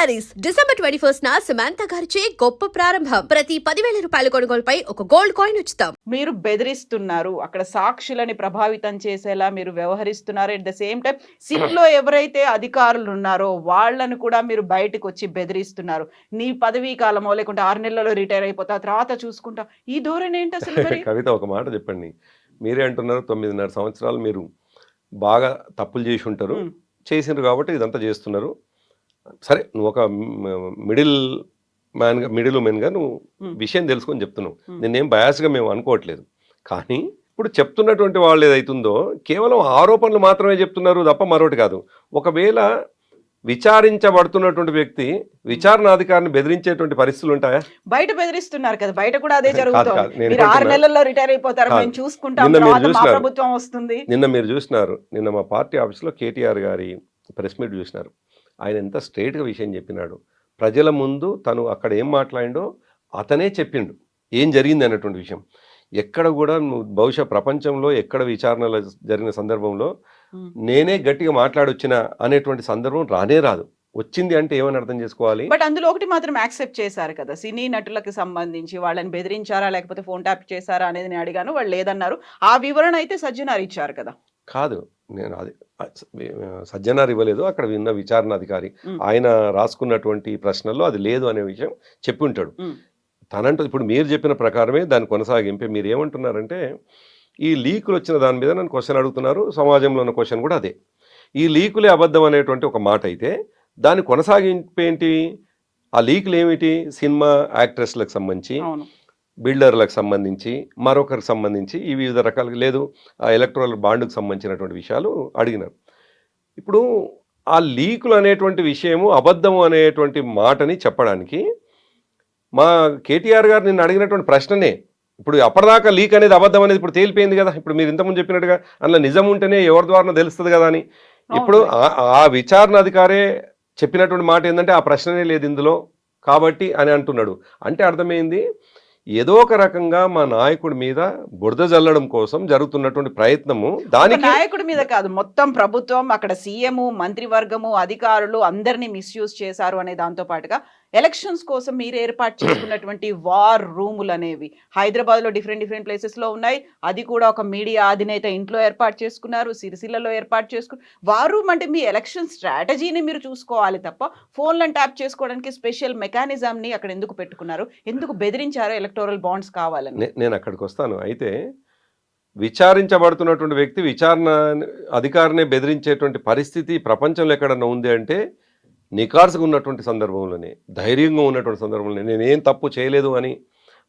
Saris December 21 Samantha గారిచే గొప్ప ప్రారంభం. ప్రతి 10,000 రూపాయల కొనుగోలుపై ఒక గోల్డ్ కాయిన్ ఉచితం. మీరు బెదిరిస్తున్నారు, అక్కడ సాక్షులని ప్రభావితం చేసేలా మీరు వ్యవహరిస్తున్నారు. ఎట్ ద సేమ్ టైం సిట్లో ఎవరైతే అధికారులు ఉన్నారో వాళ్ళను కూడా మీరు బయటకు వచ్చి బెదిరిస్తున్నారు. నీ పదవీ కాలమో లేకుంటే 6 నెలల్లో రిటైర్ అయిపోతా, తర్వాత చూసుకుంటా. ఈ ధోరణి ఏంటి అసలు? మరి కవిత, ఒక మాట చెప్పండి. మీరే అంటున్నారు 9.5 సంవత్సరాలు మీరు బాగా తప్పులు చేసి ఉంటారు, చేసిండ్రు కాబట్టి ఇదంతా చేస్తున్నారు. సరే, నువ్వు ఒక మిడిల్ ఉమెన్గా నువ్వు విషయం తెలుసుకొని చెప్తున్నావు. నేనేం బయాస్గా మేము అనుకోవట్లేదు. కానీ ఇప్పుడు చెప్తున్నటువంటి వాళ్ళు ఏదైతుందో కేవలం ఆరోపణలు మాత్రమే చెప్తున్నారు తప్ప మరొకటి కాదు. ఒకవేళ విచారించబడుతున్నటువంటి వ్యక్తి విచారణాధికారిని బెదిరించేటువంటి పరిస్థితులు ఉంటాయా? బయట బెదిరిస్తున్నారు కదా, బయట కూడా అదే జరుగుతుంది. మీరు 6 నెలల్లో రిటైర్ అయిపోతారు, మేము చూసుకుంటాం, మా ప్రభుత్వం వస్తుంది. నిన్న మీరు చూసినారు, నిన్న మా పార్టీ ఆఫీస్లో కేటీఆర్ గారి ప్రెస్ మీట్ చూసినారు. ఆయన ఎంత స్ట్రైట్గా విషయం చెప్పినాడు. ప్రజల ముందు తను అక్కడ ఏం మాట్లాడిండో అతనే చెప్పిండు, ఏం జరిగింది అన్నటువంటి విషయం. ఎక్కడ కూడా బహుశా ప్రపంచంలో ఎక్కడ విచారణలు జరిగిన సందర్భంలో నేనే గట్టిగా మాట్లాడొచ్చిన అనేటువంటి సందర్భం రానే రాదు. వచ్చింది అంటే ఏమని అర్థం చేసుకోవాలి? బట్ అందులో ఒకటి మాత్రం యాక్సెప్ట్ చేశారు కదా, సినీ నటులకు సంబంధించి వాళ్ళని బెదిరించారా లేకపోతే ఫోన్ ట్యాప్ చేశారా అనేది నేను అడిగాను, వాళ్ళు లేదన్నారు. ఆ వివరణ అయితే సజ్జనార్ ఇచ్చారు కదా. కాదు, నేను అది సజ్జనార్ ఇవ్వలేదు, అక్కడ విన్న విచారణాధికారి ఆయన రాసుకున్నటువంటి ప్రశ్నల్లో అది లేదు అనే విషయం చెప్పి ఉంటాడు. తనంటూ ఇప్పుడు మీరు చెప్పిన ప్రకారమే దాని కొనసాగింపే. మీరు ఏమంటున్నారంటే ఈ లీకులు వచ్చిన దాని మీద నన్ను క్వశ్చన్ అడుగుతున్నారు. సమాజంలో ఉన్న క్వశ్చన్ కూడా అదే. ఈ లీకులే అబద్ధం అనేటువంటి ఒక మాట అయితే దాని కొనసాగింపేంటి? ఆ లీకులు ఏమిటి? సినిమా యాక్ట్రెస్లకు సంబంధించి, బిల్డర్లకు సంబంధించి, మరొకరికి సంబంధించి, ఈ వివిధ రకాలుగా లేదు ఆ ఎలక్ట్రల్ బాండ్కు సంబంధించినటువంటి విషయాలు అడిగినారు. ఇప్పుడు ఆ లీకులు అనేటువంటి విషయము అబద్ధము అనేటువంటి మాటని చెప్పడానికి మా కేటీఆర్ గారు నిన్ను అడిగినటువంటి ప్రశ్ననే. ఇప్పుడు అప్పటిదాకా లీక్ అనేది అబద్ధం అనేది ఇప్పుడు తేలిపోయింది కదా. ఇప్పుడు మీరు ఇంతకుముందు చెప్పినట్టుగా అందులో నిజం ఉంటేనే ఎవరి ద్వారా తెలుస్తుంది కదా అని. ఇప్పుడు ఆ విచారణ అధికారే చెప్పినటువంటి మాట ఏంటంటే ఆ ప్రశ్ననే లేదు ఇందులో కాబట్టి అని అంటున్నాడు. అంటే అర్థమైంది ఏదో ఒక రకంగా మా నాయకుడి మీద బురద జల్లడం కోసం జరుగుతున్నటువంటి ప్రయత్నము. దానికి నాయకుడి మీద కాదు, మొత్తం ప్రభుత్వం, అక్కడ సీఎం, మంత్రివర్గము, అధికారులు అందరినీ మిస్యూజ్ చేశారు అనే దాంతో పాటుగా ఎలక్షన్స్ కోసం మీరు ఏర్పాటు చేసుకున్నటువంటి వార్ రూములు అనేవి హైదరాబాద్లో డిఫరెంట్ ప్లేసెస్లో ఉన్నాయి. అది కూడా ఒక మీడియా అధినేత ఇంట్లో ఏర్పాటు చేసుకున్నారు, సిరిసిల్లలో ఏర్పాటు చేసుకున్నారు. వార్ రూమ్ అంటే మీ ఎలక్షన్ స్ట్రాటజీని మీరు చూసుకోవాలి తప్ప ఫోన్లను ట్యాప్ చేసుకోవడానికి స్పెషల్ మెకానిజంని అక్కడ ఎందుకు పెట్టుకున్నారు? ఎందుకు బెదిరించారో ఎలక్టోరల్ బాండ్స్ కావాలని? నేను అక్కడికి వస్తాను. అయితే విచారించబడుతున్నటువంటి వ్యక్తి విచారణ అధికారినే బెదిరించేటువంటి పరిస్థితి ప్రపంచంలో ఎక్కడన్నా ఉంది అంటే నికార్సుగా ఉన్నటువంటి సందర్భంలోనే, ధైర్యంగా ఉన్నటువంటి సందర్భంలోనే, నేనేం తప్పు చేయలేదు అని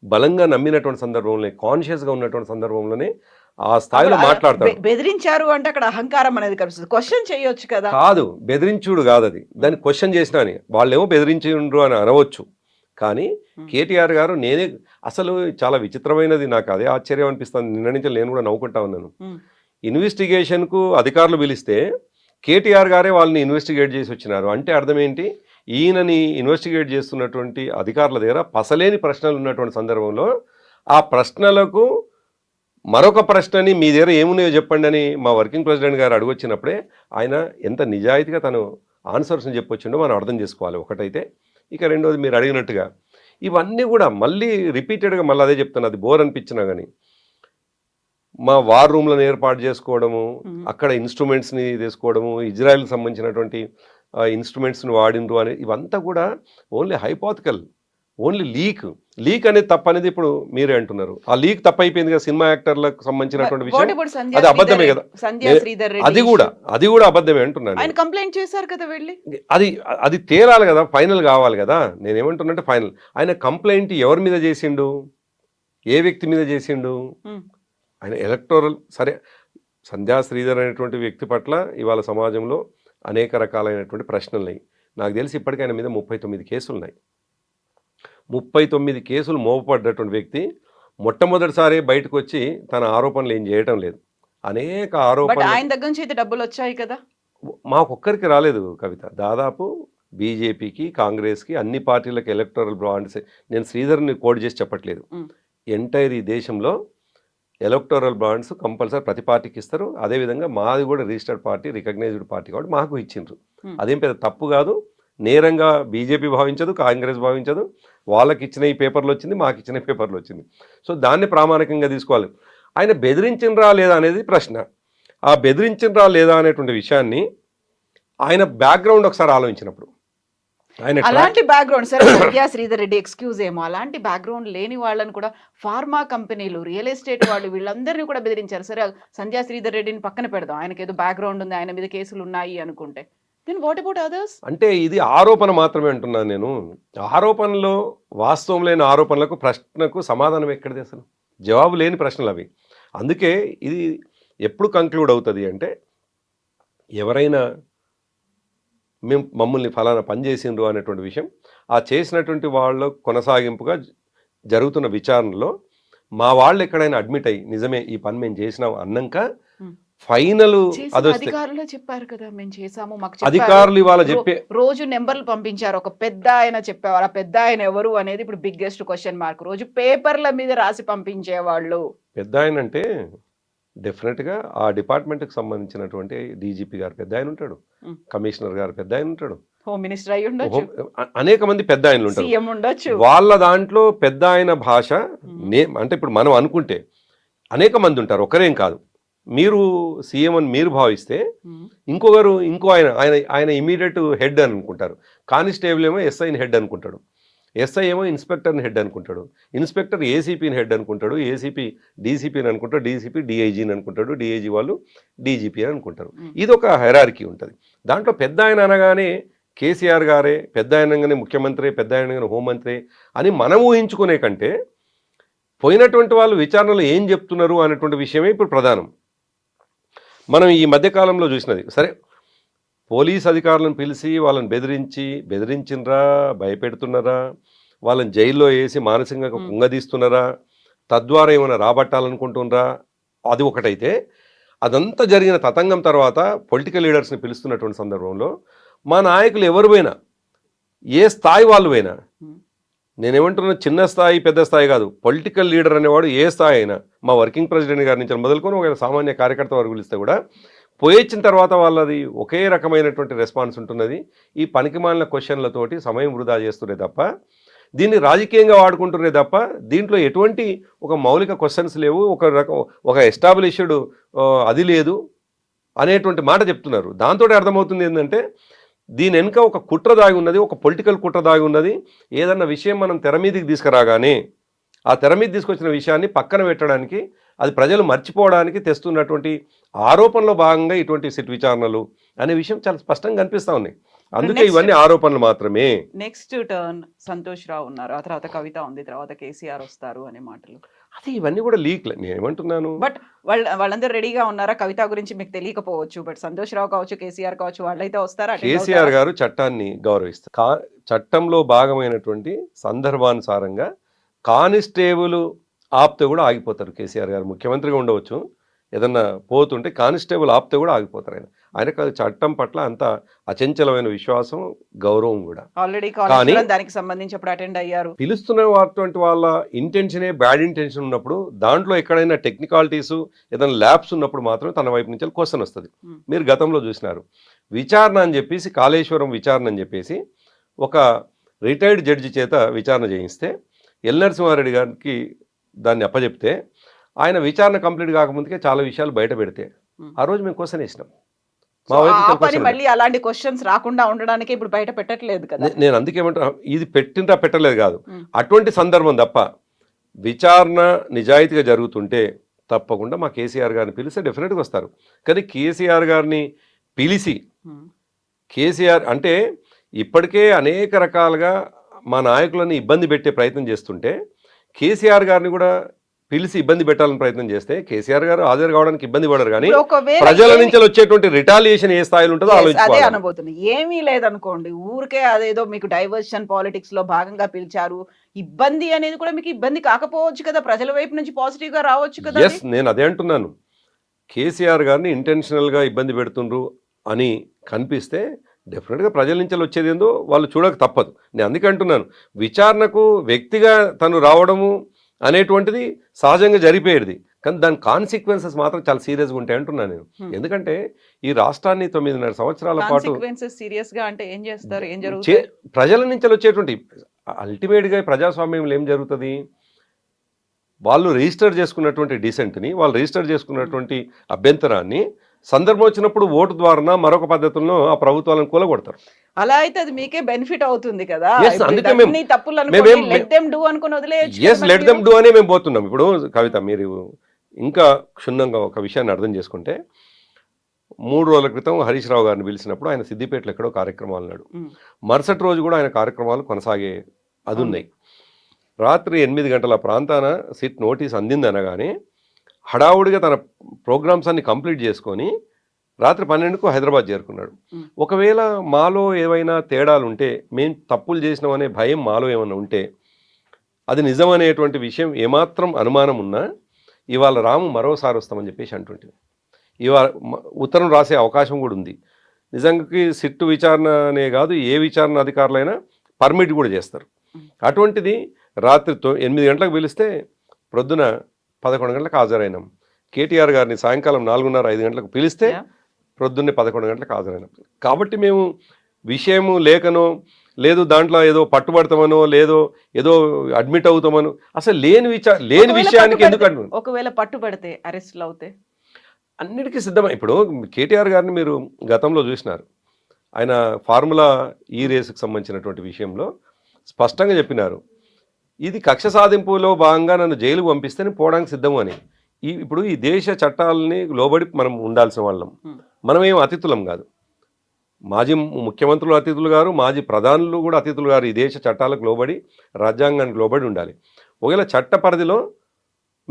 బలంగా నమ్మినటువంటి సందర్భంలోనే, కాన్షియస్గా ఉన్నటువంటి సందర్భంలోనే ఆ స్థాయిలో మాట్లాడతారు. బెదిరించారు అంటే అక్కడ అహంకారం అనేది కనిపిస్తుంది. క్వశ్చన్ చేయొచ్చు కదా. కాదు, బెదిరించుడు కాదు అది. దాన్ని క్వశ్చన్ చేసినా అని వాళ్ళేమో బెదిరించిండ్రు అని అనవచ్చు. కానీ కేటీఆర్ గారు నేనే అసలు చాలా విచిత్రమైనది, నాకు అదే ఆశ్చర్యం అనిపిస్తుంది. నిన్న నుంచి నేను కూడా నవ్వుకుంటా ఉన్నాను. ఇన్వెస్టిగేషన్కు అధికారులు పిలిస్తే కేటీఆర్ గారే వాళ్ళని ఇన్వెస్టిగేట్ చేసి వచ్చినారు. అంటే అర్థం ఏంటి? ఈయనని ఇన్వెస్టిగేట్ చేస్తున్నటువంటి అధికారుల దగ్గర పసలేని ప్రశ్నలు ఉన్నటువంటి సందర్భంలో ఆ ప్రశ్నలకు మరొక ప్రశ్నని మీ దగ్గర ఏమున్నాయో చెప్పండి అని మా వర్కింగ్ ప్రెసిడెంట్ గారు అడుగొచ్చినప్పుడే ఆయన ఎంత నిజాయితీగా తను ఆన్సర్స్ని చెప్పొచ్చిండో మనం అర్థం చేసుకోవాలి. ఒకటైతే ఇక రెండోది మీరు అడిగినట్టుగా ఇవన్నీ కూడా మళ్ళీ రిపీటెడ్గా మళ్ళీ అదే చెప్తాను, అది బోర్ అనిపించినా కానీ మా వార్ రూమ్లను ఏర్పాటు చేసుకోవడము, అక్కడ ఇన్స్ట్రుమెంట్స్ని తీసుకోవడము, ఇజ్రాయెల్కి సంబంధించినటువంటి ఇన్స్ట్రుమెంట్స్ని వాడిండ్రు అని ఇవంతా కూడా ఓన్లీ హైపోథికల్, ఓన్లీ లీక్ అనేది తప్పు అనేది ఇప్పుడు మీరే అంటున్నారు. ఆ లీక్ తప్పు అయిపోయింది కదా. సినిమా యాక్టర్లకు సంబంధించినటువంటి విషయం అది అబద్ధమే కదా. అది కూడా అబద్ధమే అంటున్నాను. ఆయన కంప్లైంట్ చేశారు కదా వెళ్ళి. అది తేలాలి కదా, ఫైనల్ కావాలి కదా. నేనేమంటున్నట్టే ఫైనల్. ఆయన కంప్లైంట్ ఎవరి మీద చేసిండు, ఏ వ్యక్తి మీద చేసిండు? ఆయన ఎలక్టోరల్. సరే, సంధ్యా శ్రీధర్ అనేటువంటి వ్యక్తి పట్ల ఇవాళ సమాజంలో అనేక రకాలైనటువంటి ప్రశ్నలు ఉన్నాయి. నాకు తెలిసి ఇప్పటికీ ఆయన మీద 39 కేసులు ఉన్నాయి. 39 కేసులు మోపబడ్డటువంటి వ్యక్తి మొట్టమొదటిసారి బయటకు వచ్చి తన ఆరోపణలు ఏం చేయటం లేదు. అనేక ఆరోపణలు ఆయన దగ్గర నుంచి అయితే డబ్బులు వచ్చాయి కదా. మాకొక్కరికి రాలేదు కవిత. దాదాపు బీజేపీకి, కాంగ్రెస్కి, అన్ని పార్టీలకు ఎలక్టోరల్ బాండ్స్. నేను శ్రీధర్ని కోడ్ చేసి చెప్పట్లేదు. ఎంటైర్ ఈ దేశంలో ఎలక్టోరల్ బాండ్స్ కంపల్సరీ ప్రతి పార్టీకి ఇస్తారు. అదేవిధంగా మాది కూడా రిజిస్టర్డ్ పార్టీ, రికగ్నైజ్డ్ పార్టీ కాబట్టి మాకు ఇచ్చిండ్రు. అదేం పెద్ద తప్పు కాదు, నేరంగా బీజేపీ భావించదు, కాంగ్రెస్ భావించదు. వాళ్ళకి ఇచ్చిన ఈ పేపర్లు వచ్చింది, మాకు ఇచ్చిన పేపర్లు వచ్చింది. సో దాన్ని ప్రామాణికంగా తీసుకోవాలి. ఆయన బెదిరించినరా లేదా అనేది ప్రశ్న. ఆ బెదిరించినరా లేదా అనేటువంటి విషయాన్ని ఆయన బ్యాక్గ్రౌండ్ ఒకసారి ఆలోచించినప్పుడు ఆయన అలాంటి బ్యాక్గ్రౌండ్ సరే సంధ్యా శ్రీధర్ రెడ్డి ఎక్స్క్యూజ్ ఏమో, అలాంటి బ్యాక్గ్రౌండ్ లేని వాళ్ళని కూడా ఫార్మా కంపెనీలు, రియల్ ఎస్టేట్ వాళ్ళు వీళ్ళందరినీ కూడా బెదిరించారు. సరే సంధ్యా శ్రీధర్ రెడ్డిని పక్కన పెడదాం, ఆయనకి ఏదో బ్యాక్గ్రౌండ్ ఉంది, ఆయన మీద కేసులు ఉన్నాయి అనుకుంటే, దెన్ వాట్ అబౌట్ అదర్స్? అంటే ఇది ఆరోపణ మాత్రమే అంటున్నాను నేను. ఆరోపణలో వాస్తవం లేని ఆరోపణలకు ప్రశ్నకు సమాధానం ఎక్కడిది? అసలు జవాబు లేని ప్రశ్నలు అవి. అందుకే ఇది ఎప్పుడు కంక్లూడ్ అవుతుంది అంటే, ఎవరైనా మమ్మల్ని ఫలానా పని చేసిండ్రు అనేటువంటి విషయం, ఆ చేసినటువంటి వాళ్ళ కొనసాగింపుగా జరుగుతున్న విచారణలో మా వాళ్ళు ఎక్కడైనా అడ్మిట్ అయ్యి నిజమే ఈ పని మేము చేసినాం అన్నాక ఫైనల్ అధికారులు చెప్పారు కదా మేము చేసాము, మాకు అధికారులు ఇవాళ చెప్పే రోజు నెంబర్లు పంపించారు. ఒక పెద్ద ఆయన చెప్పేవారు, ఆ పెద్ద ఆయన ఎవరు అనేది ఇప్పుడు బిగ్గెస్ట్ క్వశ్చన్ మార్క్. రోజు పేపర్ల మీద రాసి పంపించేవాళ్ళు. పెద్ద ఆయన అంటే డెఫినెట్గా ఆ డిపార్ట్మెంట్కి సంబంధించినటువంటి డీజీపీ గారు పెద్ద ఆయన ఉంటాడు, కమిషనర్ గారు పెద్ద ఆయన ఉంటాడు, హోమ్ మినిస్టర్ అయి ఉండొచ్చు, అనేక మంది పెద్ద ఆయనలు ఉంటారు, సీఎం ఉండొచ్చు. వాళ్ళ దాంట్లో పెద్ద ఆయన భాష అంటే ఇప్పుడు మనం అనుకుంటే అనేక మంది ఉంటారు, ఒకరేం కాదు. మీరు సీఎం అని మీరు భావిస్తే ఇంకొకరు ఇంకో ఆయన ఆయన ఆయన ఇమీడియట్ హెడ్ అని అనుకుంటారు. కానిస్టేబుల్ ఏమో ఎస్ఐని హెడ్ అనుకుంటాడు, ఎస్ఐ ఏమో ఇన్స్పెక్టర్ని హెడ్ అనుకుంటాడు, ఇన్స్పెక్టర్ ఏసీపీని హెడ్ అనుకుంటాడు, ఏసీపీ డీసీపీని అనుకుంటాడు, డీసీపీ డిఐజీని అనుకుంటాడు, డిఐజీ వాళ్ళు డీజీపీ అని అనుకుంటారు. ఇది ఒక హైరార్కీ ఉంటుంది. దాంట్లో పెద్ద ఆయన అనగానే కేసీఆర్ గారే, పెద్ద ఆయనగానే ముఖ్యమంత్రి, పెద్ద ఆయనగానే హోంమంత్రి అని మనం ఊహించుకునే కంటే పోయినటువంటి వాళ్ళు విచారణలో ఏం చెప్తున్నారు అనేటువంటి విషయమే ఇప్పుడు ప్రధానం. మనం ఈ మధ్యకాలంలో చూసినది, సరే పోలీస్ అధికారులను పిలిచి వాళ్ళని బెదిరించినరా, భయపెడుతున్నారా, వాళ్ళని జైల్లో వేసి మానసికంగా కుంగదీస్తున్నారా, తద్వారా ఏమైనా రాబట్టాలనుకుంటున్నారా, అది ఒకటైతే అదంతా జరిగిన తతంగం తర్వాత పొలిటికల్ లీడర్స్ని పిలుస్తున్నటువంటి సందర్భంలో మా నాయకులు ఎవరు పోయినా, ఏ స్థాయి వాళ్ళు పోయినా, నేనేమంటున్నా చిన్న స్థాయి పెద్ద స్థాయి కాదు, పొలిటికల్ లీడర్ అనేవాడు ఏ స్థాయి అయినా, మా వర్కింగ్ ప్రెసిడెంట్ గారి నుంచి మొదలుకొని ఒక సామాన్య కార్యకర్త వరకు పిలిస్తే కూడా పోయొచ్చిన తర్వాత వాళ్ళది ఒకే రకమైనటువంటి రెస్పాన్స్ ఉంటున్నది. ఈ పనికిమాలిన క్వశ్చన్లతోటి సమయం వృధా చేస్తున్నే తప్ప, దీన్ని రాజకీయంగా వాడుకుంటున్నే తప్ప, దీంట్లో ఎటువంటి ఒక మౌలిక క్వశ్చన్స్ లేవు, ఒక ఎస్టాబ్లిష్డ్ అది లేదు అనేటువంటి మాట చెప్తున్నారు. దాంతో అర్థమవుతుంది ఏంటంటే దీని వెనుక ఒక కుట్ర దాగి ఉన్నది, ఒక పొలిటికల్ కుట్ర దాగి ఉన్నది. ఏదన్నా విషయం మనం తెర మీదకి తీసుకురాగానే ఆ తెర మీద తీసుకొచ్చిన విషయాన్ని పక్కన పెట్టడానికి, అది ప్రజలు మర్చిపోవడానికి తెస్తున్నటువంటి ఆరోపణలో భాగంగా ఇటువంటి సిట్ విచారణలు అనే విషయం చాలా స్పష్టంగా కనిపిస్తూ ఉన్నాయి. అందుకే ఇవన్నీ ఆరోపణలు మాత్రమే. నెక్స్ట్ టర్న్ సంతోష్ రావు ఉన్నారు, ఆ తర్వాత కవిత ఉంది, తర్వాత కేసీఆర్ వస్తారు అనే మాటలు. అదే ఇవన్నీ కూడా లీక్లే. నేను ఏమంటున్నాను, బట్ వాళ్ళందరూ రెడీగా ఉన్నారా? కవిత గురించి మీకు తెలియకపోవచ్చు, బట్ సంతోష్ రావు కావచ్చు, కేసీఆర్ కావచ్చు, వాళ్ళైతే వస్తారా? కేసీఆర్ గారు చట్టాన్ని గౌరవిస్తారు. చట్టంలో భాగమైనటువంటి సందర్భానుసారంగా కానిస్టేబుల్ ఆపితే కూడా ఆగిపోతారు. కేసీఆర్ గారు ముఖ్యమంత్రిగా ఉండవచ్చు, ఏదన్నా పోతుంటే కానిస్టేబుల్ ఆపితే కూడా ఆగిపోతారు. ఆయనకు చట్టం పట్ల అంత అచంచలమైన విశ్వాసం, గౌరవం కూడా. ఆల్రెడీ దానికి సంబంధించి అటెండ్ అయ్యారు. పిలుస్తున్నటువంటి వాళ్ళ ఇంటెన్షనే బ్యాడ్ ఇంటెన్షన్ ఉన్నప్పుడు, దాంట్లో ఎక్కడైనా టెక్నికాలిటీస్ ఏదైనా ల్యాబ్స్ ఉన్నప్పుడు మాత్రమే తన వైపు నుంచి క్వశ్చన్ వస్తుంది. మీరు గతంలో చూసినారు, విచారణ అని చెప్పేసి, కాళేశ్వరం విచారణ అని చెప్పేసి ఒక రిటైర్డ్ జడ్జి చేత విచారణ చేయిస్తే ఎల్ నరసింహారెడ్డి గారికి దాన్ని అప్పచెప్తే, ఆయన విచారణ కంప్లీట్ కాకముందుకే చాలా విషయాలు బయట పెడితే ఆ రోజు మేము క్వశ్చన్ వేసినాం. మళ్ళీ అలాంటి క్వశ్చన్స్ రాకుండా ఉండడానికి ఇప్పుడు బయట పెట్టట్లేదు కదా. నేను అందుకేమంటా, ఇది పెట్టిందా పెట్టలేదు కాదు, అటువంటి సందర్భం తప్ప విచారణ నిజాయితీగా జరుగుతుంటే తప్పకుండా మా కేసీఆర్ గారిని పిలిస్తే డెఫినెట్గా వస్తారు. కానీ కేసీఆర్ గారిని పిలిచి, కేసీఆర్ అంటే ఇప్పటికే అనేక రకాలుగా మా నాయకులని ఇబ్బంది పెట్టే ప్రయత్నం చేస్తుంటే, కేసీఆర్ గారిని కూడా పిలిచి ఇబ్బంది పెట్టాలని ప్రయత్నం చేస్తే కేసీఆర్ గారు హాజరు కావడానికి ఇబ్బంది పడరు. కానీ ప్రజల నుంచి వచ్చేటువంటి రిటాలియేషన్ ఏ స్థాయిలో ఉంటుందో అదే అనబోతుంది. ఏమీ లేదనుకోండి, ఊరికే అదేదో మీకు డైవర్షన్ పాలిటిక్స్ లో భాగంగా పిలిచారు, ఇబ్బంది అనేది కూడా మీకు ఇబ్బంది కాకపోవచ్చు కదా, ప్రజల వైపు నుంచి పాజిటివ్ గా రావచ్చు కదా. ఎస్, నేను అదే అంటున్నాను. కేసీఆర్ గారిని ఇంటెన్షనల్ గా ఇబ్బంది పెడుతుండ్రు అని కనిపిస్తే డెఫినెట్గా ప్రజల నుంచి వచ్చేది ఏందో వాళ్ళు చూడక తప్పదు. నేను అందుకే అంటున్నాను, విచారణకు వ్యక్తిగా తను రావడము అనేటువంటిది సహజంగా జరిపేది. కానీ దాని కాన్సిక్వెన్సెస్ మాత్రం చాలా సీరియస్గా ఉంటాయి అంటున్నాను నేను. ఎందుకంటే ఈ రాష్ట్రాన్ని 9.5 సంవత్సరాల పాటు కాన్సిక్వెన్సెస్ సీరియస్ గా అంటే ఏం చేస్తారు, ఏం జరుగుతుంది? ప్రజల నుంచి వచ్చేటువంటి అల్టిమేట్గా ప్రజాస్వామ్యంలో ఏం జరుగుతుంది, వాళ్ళు రిజిస్టర్ చేసుకున్నటువంటి డిసెంట్ని, వాళ్ళు రిజిస్టర్ చేసుకున్నటువంటి అభ్యంతరాన్ని సందర్భం వచ్చినప్పుడు ఓటు ద్వారా మరొక పద్ధతుల్లో ఆ ప్రభుత్వాలను కూలగొడతారు. అలా అయితే అది మీకే బెనిఫిట్ అవుతుంది కదా. Yes, అందుకే మేము తప్పులు లెట్ దెమ్ డూ అనుకుని వదిలేయచ్చు. ఎస్, లెట్ దెమ్ డూ అనే మేము పోతున్నాం. ఇప్పుడు కవిత, మీరు ఇంకా క్షుణ్ణంగా ఒక విషయాన్ని అర్థం చేసుకుంటే, 3 రోజుల క్రితం హరీష్ రావు గారిని పిలిచినప్పుడు ఆయన సిద్దిపేటలో ఎక్కడో కార్యక్రమాలు అన్నాడు. మరుసటి రోజు కూడా ఆయన కార్యక్రమాలు కొనసాగే అది ఉన్నాయి. రాత్రి 8 గంటల ప్రాంతాన సిట్ నోటీస్ అందింది అనగానే హడావుడిగా తన ప్రోగ్రామ్స్ అన్ని కంప్లీట్ చేసుకొని రాత్రి 12కు హైదరాబాద్ చేరుకున్నాడు. ఒకవేళ మాలో ఏవైనా తేడాలు ఉంటే, మేము తప్పులు చేసినామనే భయం మాలో ఏమైనా ఉంటే, అది నిజమనేటువంటి విషయం ఏమాత్రం అనుమానం ఉన్నా ఇవాళ రాము మరోసారి వస్తామని చెప్పేసి అంటుంటుంది. ఇవాళ ఉత్తరం రాసే అవకాశం కూడా ఉంది. నిజానికి సిట్టు విచారణ అనే కాదు, ఏ విచారణ అధికారులైనా పర్మిట్ కూడా చేస్తారు. అటువంటిది రాత్రి 8 గంటలకు పిలిస్తే ప్రొద్దున 11 గంటలకు హాజరైనాం. కేటీఆర్ గారిని సాయంకాలం 4:30-5 గంటలకు పిలిస్తే ప్రొద్దున్నే 11 గంటలకు హాజరైనాం. కాబట్టి మేము విషయము లేకనో, లేదు దాంట్లో ఏదో పట్టుబడతామనో, లేదో ఏదో అడ్మిట్ అవుతామనో, అసలు లేని విషయానికి ఎందుకు ఒకవేళ పట్టుబడితే అరెస్ట్లు అవుతే అన్నిటికీ సిద్ధమై. ఇప్పుడు కేటీఆర్ గారిని మీరు గతంలో చూసినారు. ఆయన ఫార్ములా ఈ రేసుకు సంబంధించినటువంటి విషయంలో స్పష్టంగా చెప్పినారు, ఇది కక్ష సాధింపులో భాగంగా నన్ను జైలుకు పంపిస్తే నేను పోవడానికి సిద్ధము అని. ఇప్పుడు ఈ దేశ చట్టాలని లోబడి మనం ఉండాల్సిన వాళ్ళం. మనమేం అతిథులం కాదు. మాజీ ముఖ్యమంత్రులు అతిథులు గారు, మాజీ ప్రధానులు కూడా అతిథులు గారు. ఈ దేశ చట్టాలకు లోబడి, రాజ్యాంగానికి లోబడి ఉండాలి. ఒకవేళ చట్ట పరిధిలో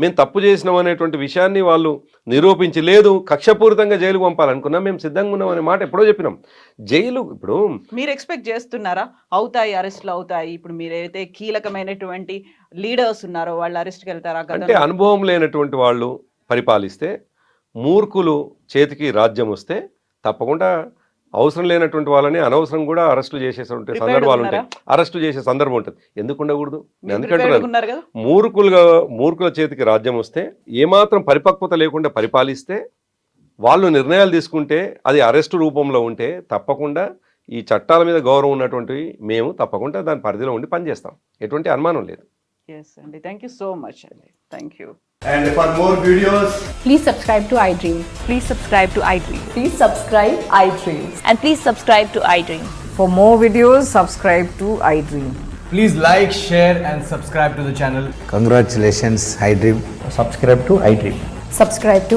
మేము తప్పు చేసినాం అనేటువంటి విషయాన్ని వాళ్ళు నిరూపించి, లేదు కక్షపూరితంగా జైలుకు పంపాలనుకున్నాం, మేము సిద్ధంగా ఉన్నాం అనే మాట ఎప్పుడో చెప్పినాం. జైలు ఇప్పుడు మీరు ఎక్స్పెక్ట్ చేస్తున్నారా అవుతాయి, అరెస్ట్లు అవుతాయి? ఇప్పుడు మీరైతే కీలకమైనటువంటి లీడర్స్ ఉన్నారో వాళ్ళు అరెస్ట్కి వెళ్తారా? అంటే అనుభవం లేనటువంటి వాళ్ళు పరిపాలిస్తే, మూర్ఖులు చేతికి రాజ్యం వస్తే తప్పకుండా అవసరం లేనటువంటి వాళ్ళని అనవసరం కూడా అరెస్టులు చేసేటువంటి సందర్భాలు ఉంటాయి. అరెస్టు చేసే సందర్భం ఉంటుంది. ఎందుకు ఉండకూడదు? ఎందుకంటున్నాను, మూర్ఖుల చేతికి రాజ్యం వస్తే, ఏమాత్రం పరిపక్వత లేకుండా పరిపాలిస్తే, వాళ్ళు నిర్ణయాలు తీసుకుంటే, అది అరెస్టు రూపంలో ఉంటే తప్పకుండా ఈ చట్టాల మీద గౌరవం ఉన్నటువంటి మేము తప్పకుండా దాని పరిధిలో ఉండి పనిచేస్తాం. ఎటువంటి అనుమానం లేదు. Yes, Andy. Thank you so much, Andy. Thank you. And for more videos, please subscribe to iDream. Please subscribe to iDream. Please subscribe iDream. And please subscribe to iDream. For more videos, subscribe to iDream. please like, share and subscribe to the channel. Congratulations, iDream. Subscribe to iDream. Subscribe to